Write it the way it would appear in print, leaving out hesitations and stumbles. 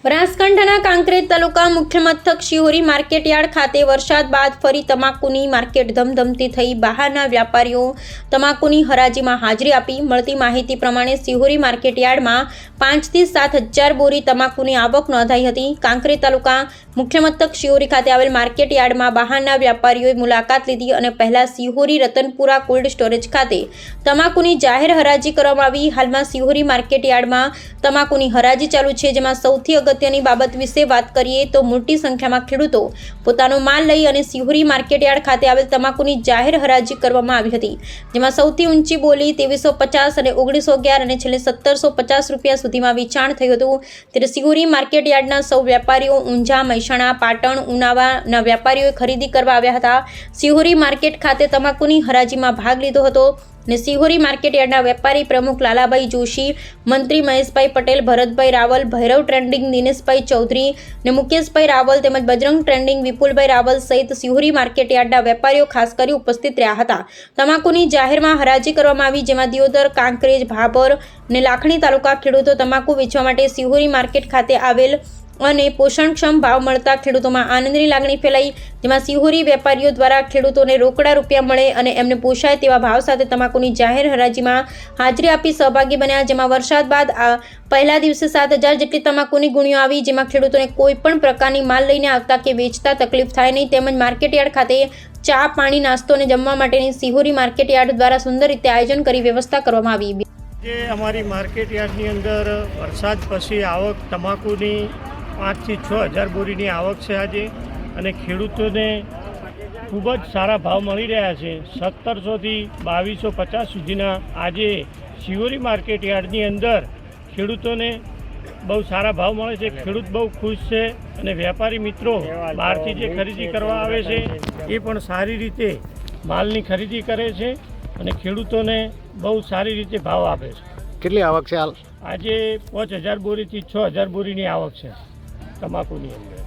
બનાસકાંઠાના કાંકરેજ તાલુકા મુખ્ય મથક શિહોરી માર્કેટયાર્ડ ખાતે વરસાદ બાદ ફરી તમાકુની માર્કેટ ધમધમતી થઈ બહારના વ્યાપારીઓ તમાકુની હરાજીમાં હાજરી આપી। મળતી માહિતી પ્રમાણે શિહોરી માર્કેટયાર્ડમાં 5 થી 7 હજાર બોરી તમાકુની આવક નોંધાઈ હતી। કાંકરેજ તાલુકા મુખ્ય મથક શિહોરી ખાતે આવેલ માર્કેટયાર્ડમાં બહારના વ્યાપારીઓએ મુલાકાત લીધી અને પહેલા શિહોરી રતનપુરા કોલ્ડ સ્ટોરેજ ખાતે તમાકુની જાહેર હરાજી કરવામાં આવી। હાલમાં શિહોરી માર્કેટયાર્ડમાં તમાકુની હરાજી ચાલુ છે, જેમાં સૌથી અગત્યની બાબત વિશે વાત કરીએ તો મોટી સંખ્યામાં ખેડૂતો પોતાનો માલ લઈ અને શિહોરી માર્કેટયાર્ડ ખાતે આવેલ તમાકુની જાહેર હરાજી કરવામાં આવી હતી, જેમાં સૌથી ઊંચી બોલી 2350 અને 1911 અને છેલ્લે 1750 રૂપિયા સુધીમાં વેચાણ થયું હતું। ત્યારે શિહોરી માર્કેટયાર્ડના સૌ વેપારીઓ ઊંઝા, મહેસાણા, પાટણ, ઉનાવાના વેપારીઓએ ખરીદી કરવા આવ્યા હતા। શિહોરી માર્કેટ ખાતે તમાકુની હરાજીમાં ભાગ લીધો હતો ને શિહોરી માર્કેટયાર્ડના વેપારી પ્રમુખ લાલાભાઈ જોશી, મંત્રી મહેશભાઈ પટેલ, ભરતભાઈ રાવલ, ભૈરવ ટ્રેડિંગ દિનેશભાઈ ચૌધરી ને મુકેશભાઈ રાવલ તેમજ બજરંગ ટ્રેડિંગ વિપુલભાઈ રાવલ સહિત શિહોરી માર્કેટયાર્ડના વેપારીઓ ખાસ કરી ઉપસ્થિત રહ્યા હતા। તમાકુની જાહેરમાં હરાજી કરવામાં આવી, જેમાં દિયોદર, કાંકરેજ, ભાભર ને લાખણી તાલુકા ખેડૂતો તમાકુ વેચવા માટે શિહોરી માર્કેટ ખાતે આવેલ અને પોષણક્ષમ ભાવ મળતા ખેડૂતોમાં આનંદની લાગણી ફેલાઈ, જેમાં શિહોરી વેપારીઓ દ્વારા ખેડૂતોને રોકડા રૂપિયા મળે અને એમને પોષાય તેવા ભાવ સાથે તમાકુની જાહેર હરાજીમાં હાજરી આપી સહભાગી બન્યા। જેમાં વરસાદ બાદ પહેલા દિવસે 7000 જેટલી તમાકુની ગુણીઓ આવી, જેમાં ખેડૂતોને કોઈ પણ પ્રકારની માલ લઈને આવતા કે વેચતા તકલીફ થાય નહીં, તેમજ માર્કેટયાર્ડ ખાતે ચા, પાણી, નાસ્તો અને જમવા માટેની શિહોરી માર્કેટયાર્ડ દ્વારા સુંદર રીતે આયોજન કરી વ્યવસ્થા કરવામાં આવી। જે અમારી માર્કેટયાર્ડની અંદર વરસાદ પછી આવક તમાકુની 5 થી 6 હજાર બોરીની આવક છે આજે, અને ખેડૂતોને ખૂબ જ સારા ભાવ મળી રહ્યા છે। 1700 થી 2250 સુધીના આજે શિહોરી માર્કેટયાર્ડની અંદર ખેડૂતોને બહુ સારા ભાવ મળે છે। ખેડૂત બહુ ખુશ છે અને વેપારી મિત્રો બહારથી જે ખરીદી કરવા આવે છે એ પણ સારી રીતે માલની ખરીદી કરે છે અને ખેડૂતોને બહુ સારી રીતે ભાવ આપે છે। કેટલી આવક છે હાલ? આજે 5000 બોરીથી 6000 બોરીની આવક છે તમાકુની અંદર।